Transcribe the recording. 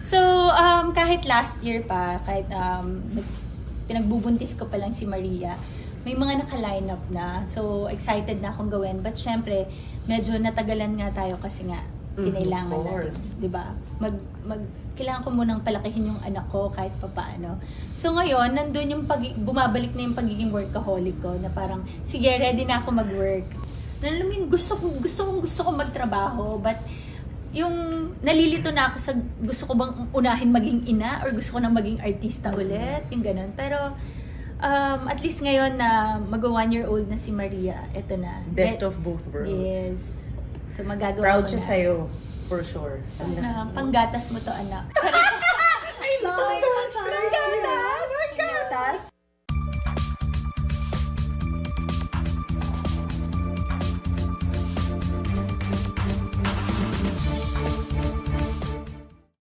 So, kahit last year pa, kahit pinagbubuntis ko pa lang si Maria, may mga naka-line up na. So, excited na akong gawin. But syempre, medyo natagalan nga tayo kasi nga, kinailangan natin. Diba? Kailangan ko munang palakihin yung anak ko kahit papaano. So ngayon, nandun yung bumabalik na yung pagiging workaholic ko na parang, sige, ready na ako mag-work. Alam mo yun, gusto ko magtrabaho, but yung nalilito na ako sa gusto ko bang unahin maging ina or gusto ko na maging artista ulit, yung ganun. Pero at least ngayon na mag-1-year-old na si Maria, eto na. Best of both worlds. Yes. So magagawa Proud ko siya na. sa'yo, for sure. Sana, panggatas mo to, anak. I love